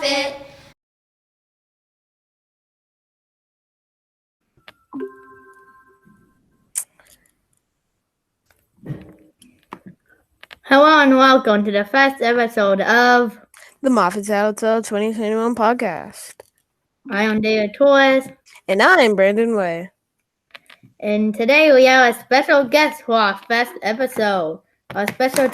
Moffet. Hello and welcome to the first episode of the Moffet Tattle-Tale 2021 podcast. I am David Torres. And I'm Brandon Way. And today we have a special guest for our first episode. Our special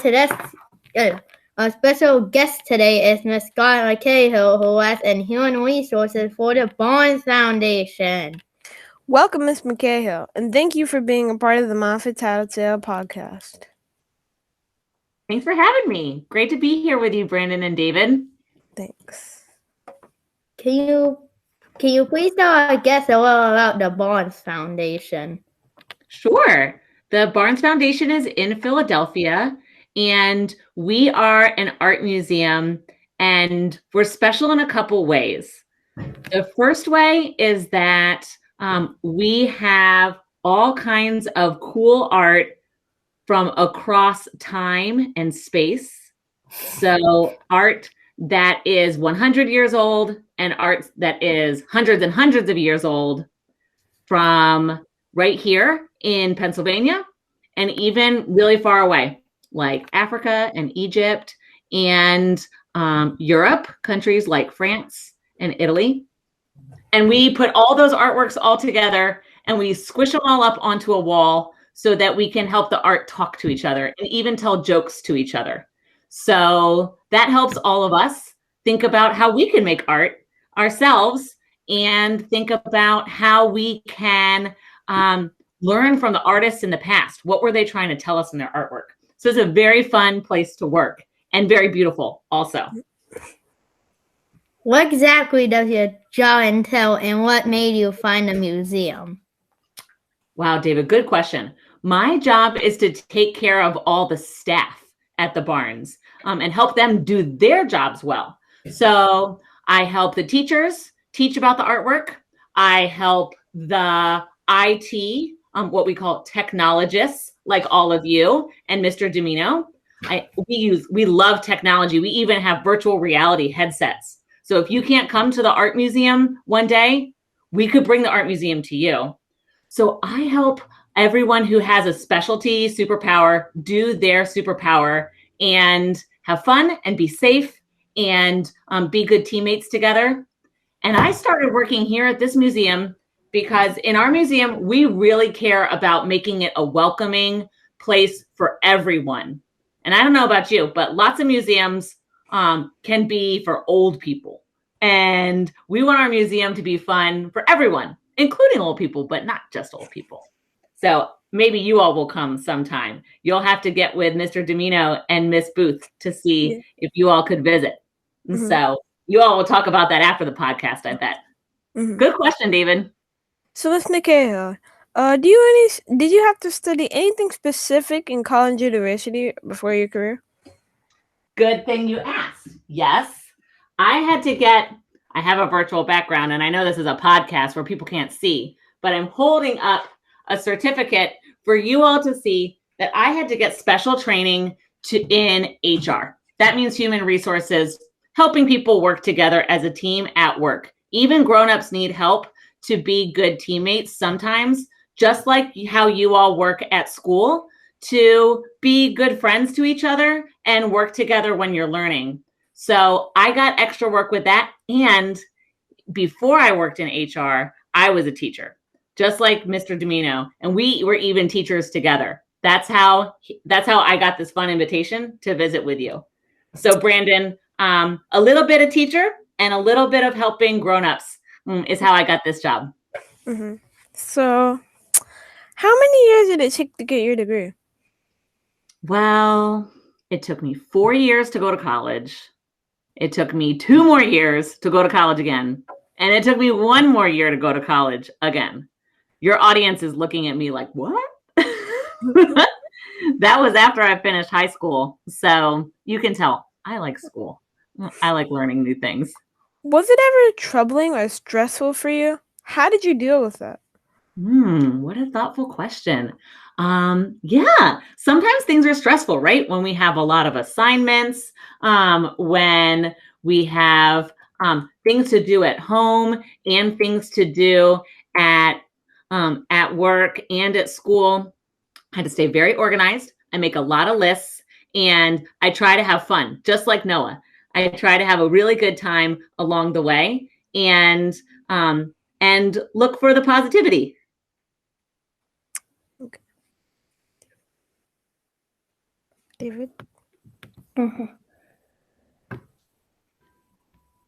guest today is Miss Scarlette McCahill, who works in human resources for the Barnes Foundation. Welcome, Miss McCahill, and thank you for being a part of the Moffet Tattle-Tale podcast. Thanks for having me. Great to be here with you, Brandon and David. Thanks. Can you please tell our guests a little about the Barnes Foundation? Sure. The Barnes Foundation is in Philadelphia, and we are an art museum, and we're special in a couple ways. The first way is that we have all kinds of cool art from across time and space. So art that is 100 years old and art that is hundreds and hundreds of years old from right here in Pennsylvania and even really far away, like Africa and Egypt and Europe, countries like France and Italy. And we put all those artworks all together and we squish them all up onto a wall so that we can help the art talk to each other and even tell jokes to each other. So that helps all of us think about how we can make art ourselves and think about how we can learn from the artists in the past. What were they trying to tell us in their artwork? So it's a very fun place to work and very beautiful also. What exactly does your job entail and what made you find the museum? Wow, David, good question. My job is to take care of all the staff at the Barnes and help them do their jobs well. So I help the teachers teach about the artwork. I help the IT, what we call technologists, like all of you and Mr. Domino. We love technology. We even have virtual reality headsets. So if you can't come to the art museum one day, we could bring the art museum to you. So I help everyone who has a specialty superpower do their superpower and have fun and be safe and be good teammates together. And I started working here at this museum because in our museum, we really care about making it a welcoming place for everyone. And I don't know about you, but lots of museums can be for old people. And we want our museum to be fun for everyone, including old people, but not just old people. So maybe you all will come sometime. You'll have to get with Mr. Domino and Miss Booth to see if you all could visit. Mm-hmm. So you all will talk about that after the podcast, I bet. Mm-hmm. Good question, David. So Miss McCahill, did you have to study anything specific in college university before your career? Good thing you asked. Yes. I have a virtual background, and I know this is a podcast where people can't see, but I'm holding up a certificate for you all to see that I had to get special training in HR. That means human resources, helping people work together as a team at work. Even grown-ups need help to be good teammates sometimes, just like how you all work at school, to be good friends to each other and work together when you're learning. So I got extra work with that. And before I worked in HR, I was a teacher, just like Mr. Domino. And we were even teachers together. That's how I got this fun invitation to visit with you. So Brandon, a little bit of teacher and a little bit of helping grown-ups is how I got this job. Mm-hmm. So how many years did it take to get your degree? Well, it took me 4 years to go to college. It took me 2 more years to go to college again. And it took me 1 more year to go to college again. Your audience is looking at me like, what? That was after I finished high school. So you can tell I like school. I like learning new things. Was it ever troubling or stressful for you? How did you deal with that? What a thoughtful question. Yeah, sometimes things are stressful, right? When we have a lot of assignments, when we have things to do at home and things to do at work and at school. I had to stay very organized. I make a lot of lists, and I try to have fun, just like Noah. I try to have a really good time along the way, and look for the positivity. Okay. David?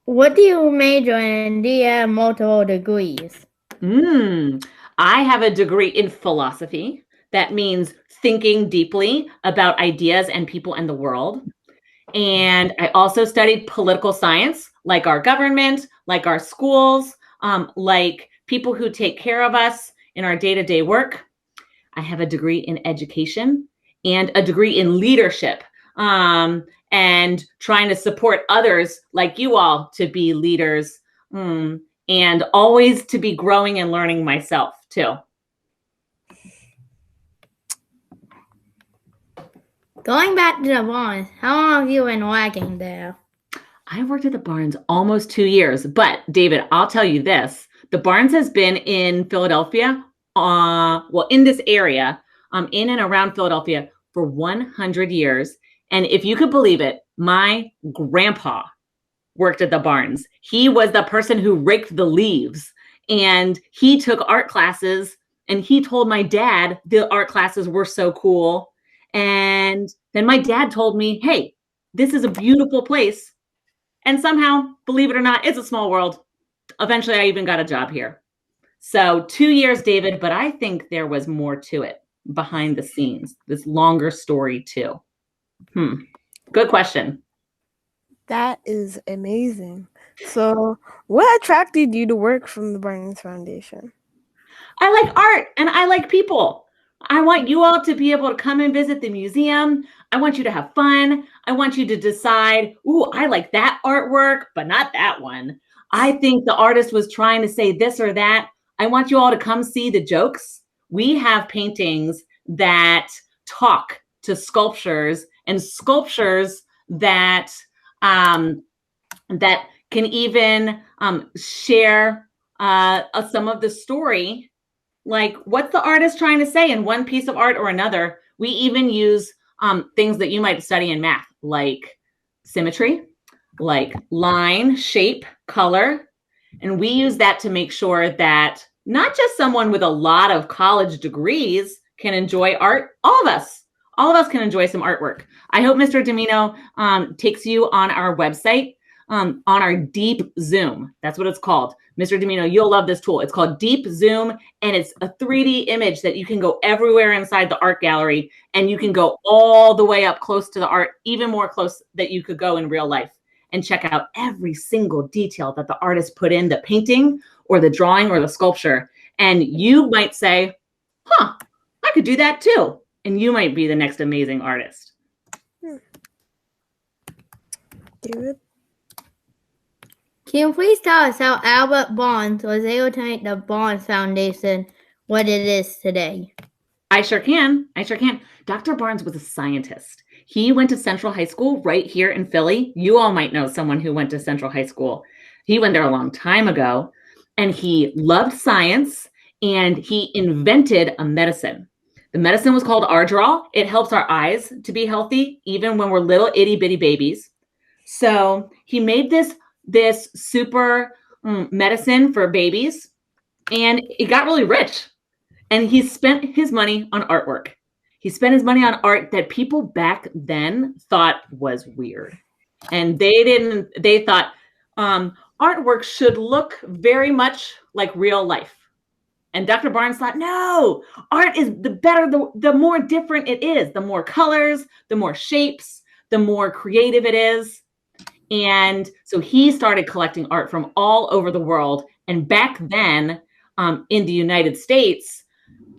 What do you major in? Do you have multiple degrees? I have a degree in philosophy. That means thinking deeply about ideas and people and the world. And I also studied political science, like our government, like our schools, like people who take care of us in our day-to-day work. I have a degree in education and a degree in leadership, and trying to support others like you all to be leaders, and always to be growing and learning myself too. Going back to the barns, how long have you been working there? I worked at the Barnes almost 2 years, but David, I'll tell you this, the Barnes has been in Philadelphia, in this area, in and around Philadelphia for 100 years. And if you could believe it, my grandpa worked at the Barnes. He was the person who raked the leaves, and he took art classes, and he told my dad the art classes were so cool. And then my dad told me, hey, this is a beautiful place. And somehow, believe it or not, it's a small world. Eventually, I even got a job here. So 2 years, David, but I think there was more to it behind the scenes, this longer story too. Good question. That is amazing. So, what attracted you to work from the Barnes Foundation? I like art and I like people. I want you all to be able to come and visit the museum. I want you to have fun. I want you to decide, ooh, I like that artwork, but not that one. I think the artist was trying to say this or that. I want you all to come see the jokes. We have paintings that talk to sculptures, and sculptures that that can even share some of the story. Like, what's the artist trying to say in one piece of art or another? We even use things that you might study in math, like symmetry, like line, shape, color. And we use that to make sure that not just someone with a lot of college degrees can enjoy art. All of us can enjoy some artwork. I hope Mr. Domino takes you on our website, on our Deep Zoom. That's what it's called. Mr. Domino, you'll love this tool. It's called Deep Zoom, and it's a 3D image that you can go everywhere inside the art gallery, and you can go all the way up close to the art, even more close that you could go in real life, and check out every single detail that the artist put in the painting or the drawing or the sculpture. And you might say, I could do that too. And you might be the next amazing artist. David? Can you please tell us how Albert Barnes was able to make the Barnes Foundation what it is today? I sure can. Dr. Barnes was a scientist. He went to Central High School right here in Philly. You all might know someone who went to Central High School. He went there a long time ago, and he loved science, and he invented a medicine. The medicine was called Ardrol. It helps our eyes to be healthy, even when we're little itty bitty babies. So he made this super medicine for babies, and he got really rich, and he spent his money on artwork. He spent his money on art that people back then thought was weird, and they thought artwork should look very much like real life. And Dr. Barnes thought, no, art is the more different it is, the more colors, the more shapes, the more creative it is. And so he started collecting art from all over the world. And back then, in the United States,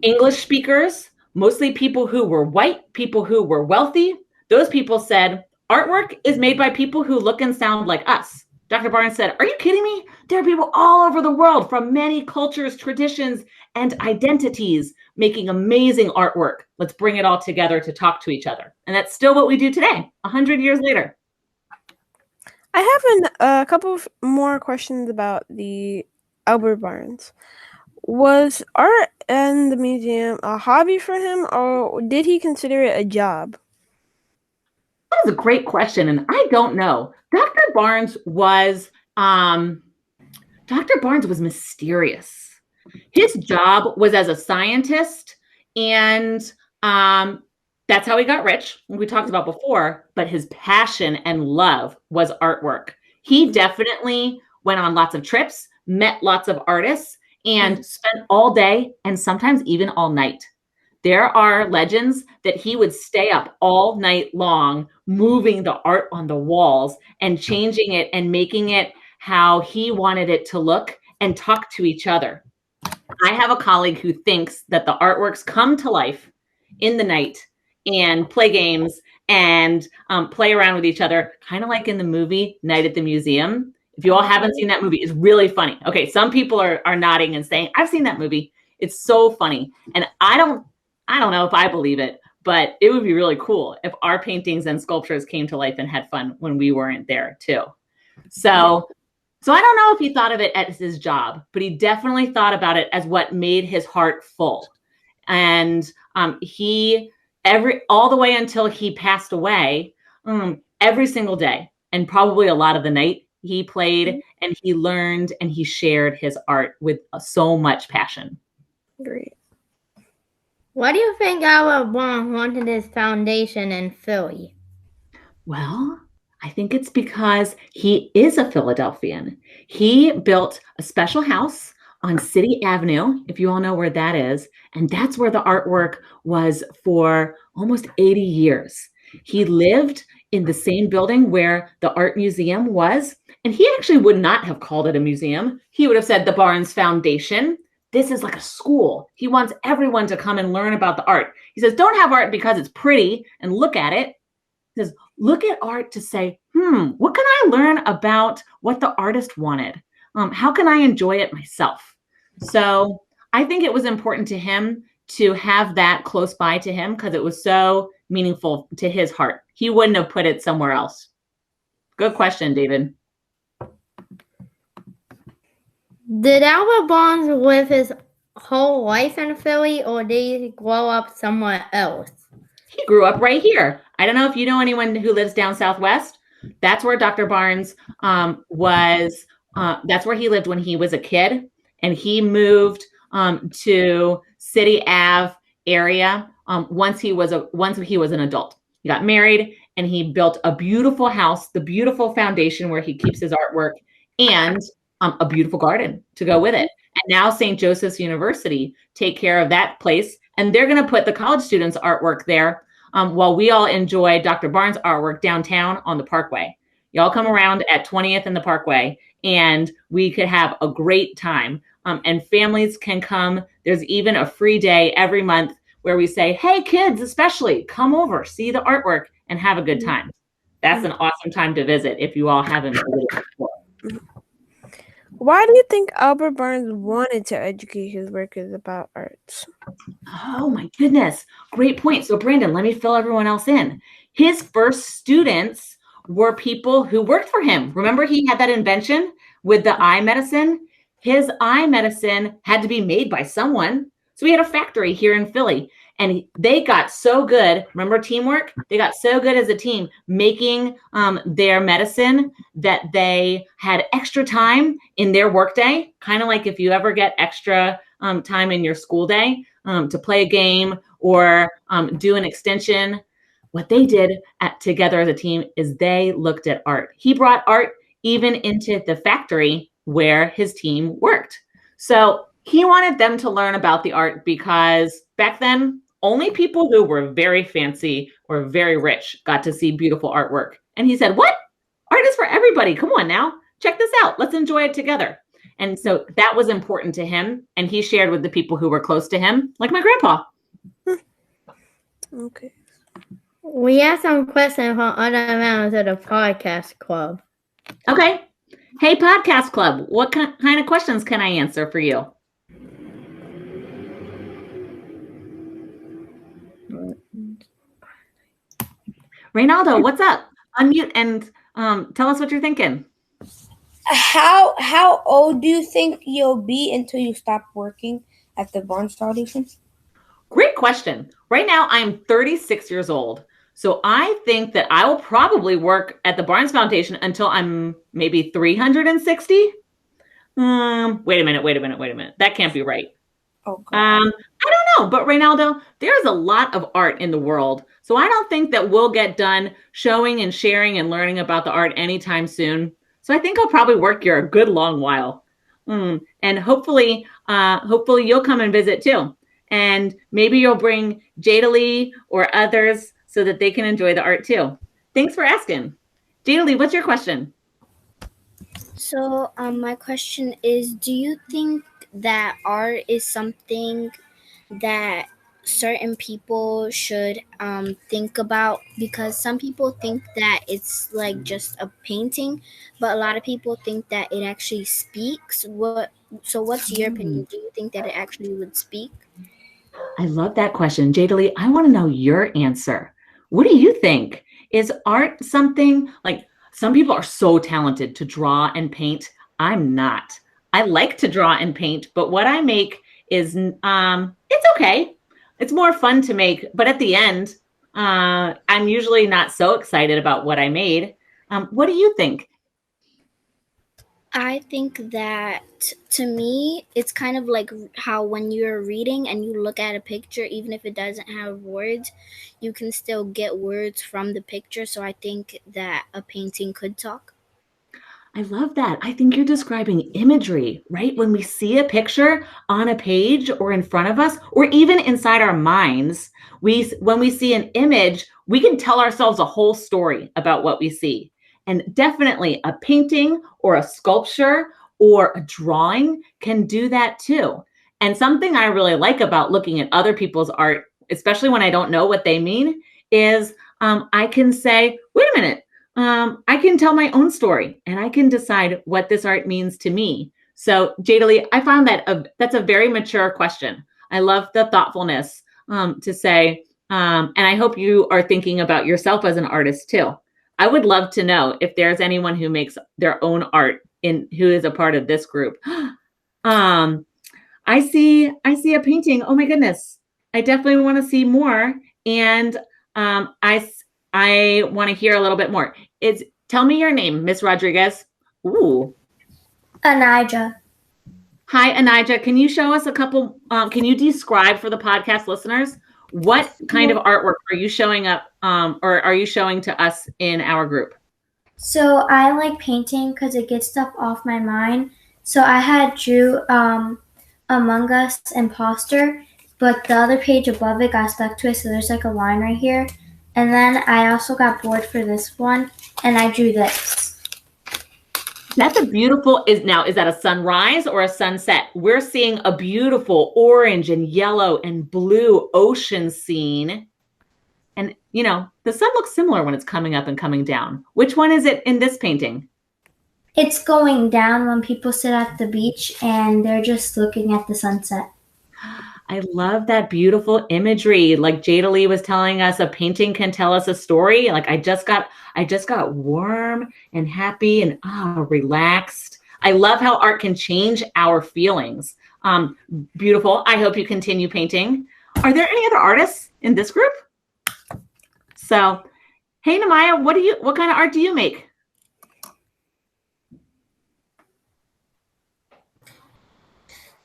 English speakers, mostly people who were white, people who were wealthy, those people said, artwork is made by people who look and sound like us. Dr. Barnes said, are you kidding me? There are people all over the world from many cultures, traditions, and identities making amazing artwork. Let's bring it all together to talk to each other. And that's still what we do today, 100 years later. I have a couple of more questions about the Albert Barnes. Was art in the museum a hobby for him, or did he consider it a job? That is a great question, and I don't know. Dr. Barnes was mysterious. His job was as a scientist, and that's how he got rich, we talked about before, but his passion and love was artwork. He definitely went on lots of trips, met lots of artists, and spent all day and sometimes even all night. There are legends that he would stay up all night long, moving the art on the walls and changing it and making it how he wanted it to look and talk to each other. I have a colleague who thinks that the artworks come to life in the night and play games and play around with each other, kind of like in the movie Night at the Museum. If you all haven't seen that movie, it's really funny. Okay, some people are nodding and saying, I've seen that movie. It's so funny. And I don't know if I believe it, but it would be really cool if our paintings and sculptures came to life and had fun when we weren't there too. So I don't know if he thought of it as his job, but he definitely thought about it as what made his heart full. And all the way until he passed away, every single day and probably a lot of the night, he played and he learned and he shared his art with so much passion. Great. Why do you think Albert Barnes wanted his foundation in Philly? Well, I think it's because he is a Philadelphian. He built a special house on City Avenue, if you all know where that is, and that's where the artwork was for almost 80 years. He lived in the same building where the art museum was, and he actually would not have called it a museum. He would have said the Barnes Foundation. This is like a school. He wants everyone to come and learn about the art. He says, don't have art because it's pretty and look at it. He says, look at art to say, what can I learn about what the artist wanted? How can I enjoy it myself? So I think it was important to him to have that close by to him because it was so meaningful to his heart. He wouldn't have put it somewhere else. Good question, David. Did Albert Barnes live his whole life in Philly, or did he grow up somewhere else? He grew up right here. I don't know if you know anyone who lives down Southwest. That's where Dr. Barnes was. That's where he lived when he was a kid, and he moved to City Ave area once he was an adult. He got married, and he built a beautiful house, the beautiful foundation where he keeps his artwork, and a beautiful garden to go with it. And now St. Joseph's University take care of that place, and they're going to put the college students' artwork there while we all enjoy Dr. Barnes' artwork downtown on the Parkway. Y'all come around at 20th and the Parkway, and we could have a great time. And families can come. There's even a free day every month where we say, hey, kids especially, come over, see the artwork, and have a good time. That's an awesome time to visit if you all haven't visited before. Why do you think Albert Barnes wanted to educate his workers about arts? Oh my goodness. Great point. So Brandon, let me fill everyone else in. His first students were people who worked for him. Remember he had that invention with the eye medicine? His eye medicine had to be made by someone. So he had a factory here in Philly, and they got so good. Remember teamwork? They got so good as a team making their medicine that they had extra time in their workday, kind of like if you ever get extra time in your school day to play a game or do an extension. What they did together as a team is they looked at art. He brought art even into the factory where his team worked. So he wanted them to learn about the art because back then, only people who were very fancy or very rich got to see beautiful artwork. And he said, what? Art is for everybody. Come on now. Check this out. Let's enjoy it together. And so that was important to him. And he shared with the people who were close to him, like my grandpa. Okay. We have some questions from other members of the podcast club. Okay. Hey, podcast club, what kind of questions can I answer for you? Reynaldo, what's up? Unmute and Tell us what you're thinking. How old do you think you'll be until you stop working at the Barnes Foundation? Great question. Right now, I'm 36 years old. So I think that I will probably work at the Barnes Foundation until I'm maybe 360. Wait a minute. That can't be right. Oh, God. I don't know, but Reynaldo, there's a lot of art in the world. So I don't think that we'll get done showing and sharing and learning about the art anytime soon. So I think I'll probably work here a good long while. And hopefully you'll come and visit too. And maybe you'll bring Jada Lee or others so that they can enjoy the art too. Thanks for asking. Jada Lee, what's your question? So my question is, do you think that art is something that certain people should think about? Because some people think that it's like just a painting, but a lot of people think that it actually speaks. What's your opinion? Do you think that it actually would speak? I love that question. Jada Lee, I want to know your answer. What do you think? Is art something like some people are so talented to draw and paint? I'm not. I like to draw and paint, but what I make is it's okay. It's more fun to make, but at the end, I'm usually not so excited about what I made. What do you think? I think that, to me, it's kind of like how when you're reading and you look at a picture, even if it doesn't have words, you can still get words from the picture. So I think that a painting could talk. I love that. I think you're describing imagery, right? When we see a picture on a page or in front of us, or even inside our minds, when we see an image, we can tell ourselves a whole story about what we see. And definitely a painting or a sculpture or a drawing can do that too. And something I really like about looking at other people's art, especially when I don't know what they mean, is I can say, wait a minute, I can tell my own story and I can decide what this art means to me. So Jada Lee, I found that that's a very mature question. I love the thoughtfulness to say, and I hope you are thinking about yourself as an artist too. I would love to know if there's anyone who makes their own art who is a part of this group. I see a painting. Oh my goodness. I definitely want to see more. And I want to hear a little bit more. Tell me your name, Miss Rodriguez. Ooh. Anija. Hi, Anija. Can you show us a couple, can you describe for the podcast listeners what kind of artwork are you showing up or are you showing to us in our group? So I like painting because it gets stuff off my mind. So I had drew Among Us Imposter, but the other page above it got stuck to it, so there's like a line right here. And then I also got bored for this one, and I drew this. That's a beautiful, is that a sunrise or a sunset? We're seeing a beautiful orange and yellow and blue ocean scene. And, you know, the sun looks similar when it's coming up and coming down. Which one is it in this painting? It's going down when people sit at the beach and they're just looking at the sunset. I love that beautiful imagery. Like Jada Lee was telling us, a painting can tell us a story. Like I just got warm and happy and relaxed. I love how art can change our feelings. Beautiful. I hope you continue painting. Are there any other artists in this group? So, hey Namaya, what kind of art do you make?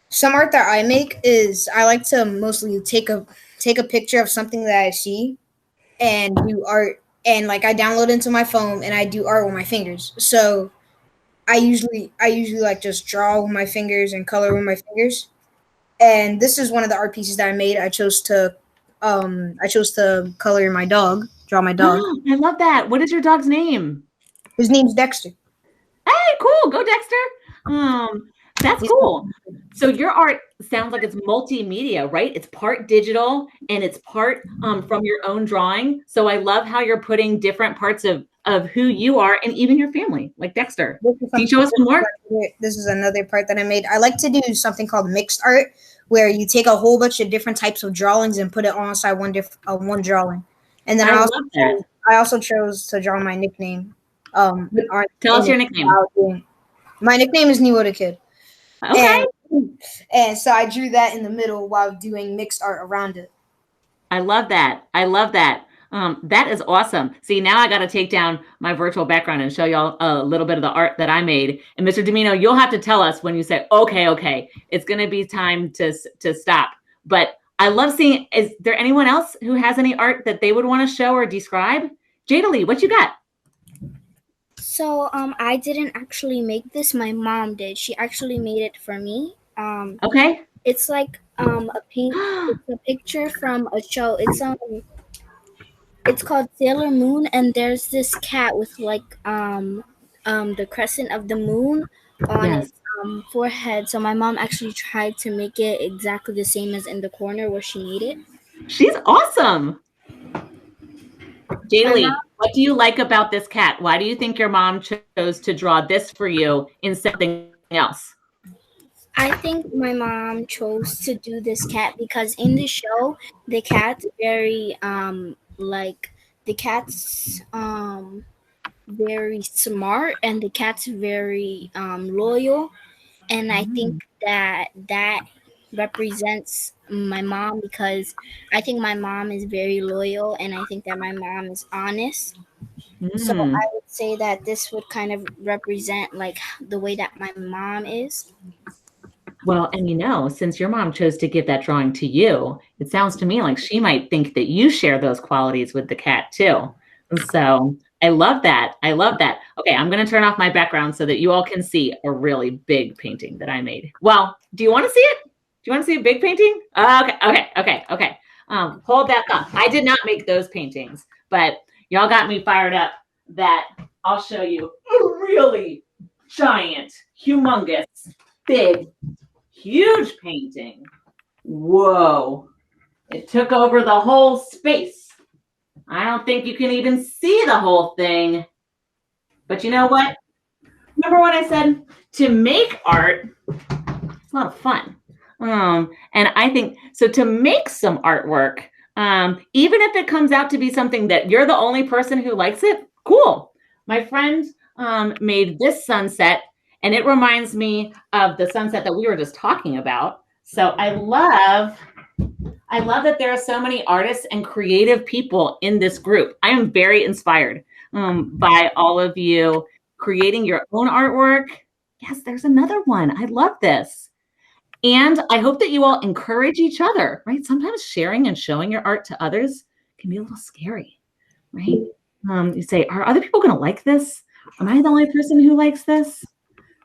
Some art that I make is I like to mostly take a picture of something that I see and do art, and like I download into my phone and I do art with my fingers. So I usually like just draw with my fingers and color with my fingers. And this is one of the art pieces that I made. I chose to color my dog, draw my dog. I love that. What is your dog's name? His name's Dexter. Hey, cool. Go Dexter. That's cool. So your art sounds like it's multimedia, right? It's part digital and it's part from your own drawing. So I love how you're putting different parts of who you are and even your family, like Dexter. Can you show us some more? This is another part that I made. I like to do something called mixed art, where you take a whole bunch of different types of drawings and put it all inside one drawing. And then I also chose to draw my nickname art. Tell us in your it nickname. while doing- My nickname is Nemo the Kid. Okay. And so I drew that in the middle while doing mixed art around it. I love that. I love that. That is awesome. See, now I got to take down my virtual background and show y'all a little bit of the art that I made. And Mr. Domino, you'll have to tell us when you say, okay, it's going to be time to stop. But I love seeing, is there anyone else who has any art that they would want to show or describe? Jada Lee, what you got? So I didn't actually make this. My mom did. She actually made it for me. Okay. It's like it's a picture from a show. It's called Sailor Moon, and there's this cat with like the crescent of the moon on Yes. its forehead. So my mom actually tried to make it exactly the same as in the corner where she made it. She's awesome. Jada My Lee, mom- what do you like about this cat? Why do you think your mom chose to draw this for you instead of something else? I think my mom chose to do this cat because in the show the cat's very like the cat's very smart and the cat's very loyal, and I think that represents my mom because I think my mom is very loyal and I think that my mom is honest. So I would say that this would kind of represent like the way that my mom is. Well, and since your mom chose to give that drawing to you, it sounds to me like she might think that you share those qualities with the cat too. So I love that. I love that. Okay, I'm going to turn off my background so that you all can see a really big painting that I made. Well, do you want to see it? Do you want to see a big painting? Okay. Hold that thought. I did not make those paintings, but y'all got me fired up that I'll show you a really giant, humongous, big, huge painting. Whoa. It took over the whole space. I don't think you can even see the whole thing. But you know what? Remember when I said to make art, it's a lot of fun. And I think, so to make some artwork, even if it comes out to be something that you're the only person who likes it, cool. My friend made this sunset, and it reminds me of the sunset that we were just talking about. So I love that there are so many artists and creative people in this group. I am very inspired by all of you creating your own artwork. Yes, there's another one. I love this. And I hope that you all encourage each other, right? Sometimes sharing and showing your art to others can be a little scary, right? You say, are other people going to like this? Am I the only person who likes this?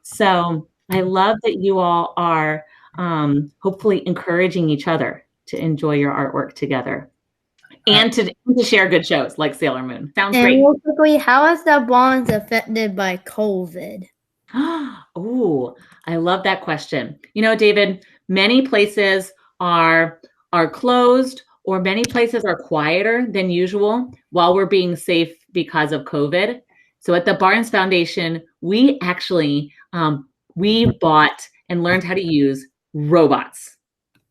So I love that you all are hopefully encouraging each other to enjoy your artwork together and to share good shows like Sailor Moon. Sounds And great. real quickly, how is the bonds affected by COVID? Oh, I love that question. David, many places are closed or many places are quieter than usual while we're being safe because of COVID. So at the Barnes Foundation, we actually, we bought and learned how to use robots.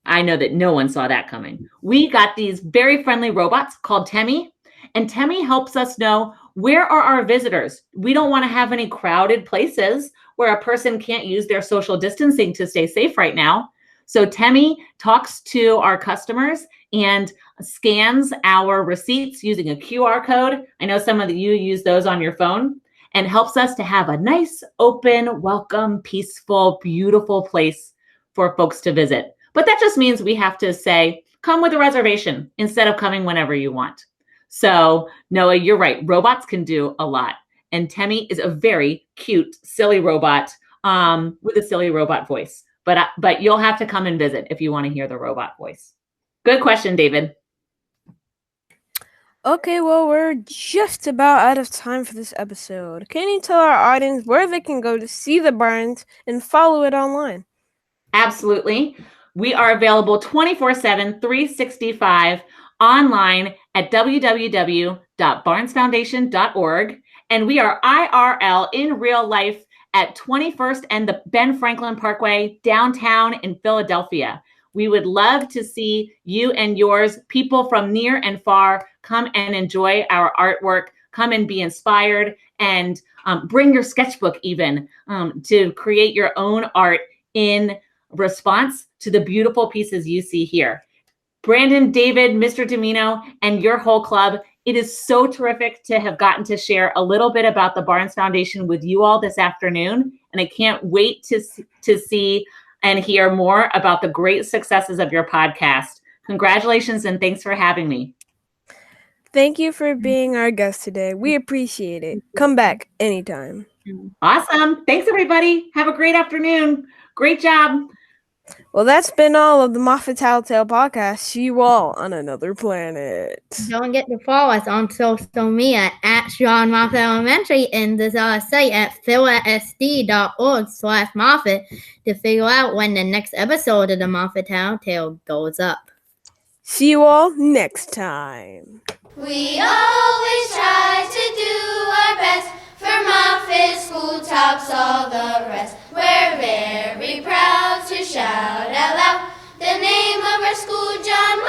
I know that no one saw that coming. We got these very friendly robots called Temmie, and Temmie helps us know where are our visitors. We don't want to have any crowded places where a person can't use their social distancing to stay safe right now. So Temmie talks to our customers and scans our receipts using a QR code. I know some of you use those on your phone, and helps us to have a nice, open, welcome, peaceful, beautiful place for folks to visit. But that just means we have to say, come with a reservation instead of coming whenever you want. So Noah, you're right. Robots can do a lot. And Temmie is a very cute, silly robot with a silly robot voice. But you'll have to come and visit if you want to hear the robot voice. Good question, David. Okay, well, we're just about out of time for this episode. Can you tell our audience where they can go to see the Barnes and follow it online? Absolutely. We are available 24/7, 365 online at www.barnesfoundation.org. And we are IRL in real life at 21st and the Ben Franklin Parkway downtown in Philadelphia. We would love to see you and yours, people from near and far, come and enjoy our artwork. come and be inspired and bring your sketchbook even to create your own art in response to the beautiful pieces you see here. Brandon, David, Mr. Domino, and your whole club, it is so terrific to have gotten to share a little bit about the Barnes Foundation with you all this afternoon. And I can't wait to see and hear more about the great successes of your podcast. Congratulations and thanks for having me. Thank you for being our guest today. We appreciate it. Come back anytime. Awesome. Thanks, everybody. Have a great afternoon. Great job. Well, that's been all of the Moffet Tattle-Tale podcast. See you all on another planet. Don't forget to follow us on social media at Sean Moffett Elementary and visit our site at philasd.org/Moffett to figure out when the next episode of the Moffet Tattle-Tale goes up. See you all next time. We always try to do our best for Moffett School tops all the rest. We're very proud to shout out loud the name of our school, John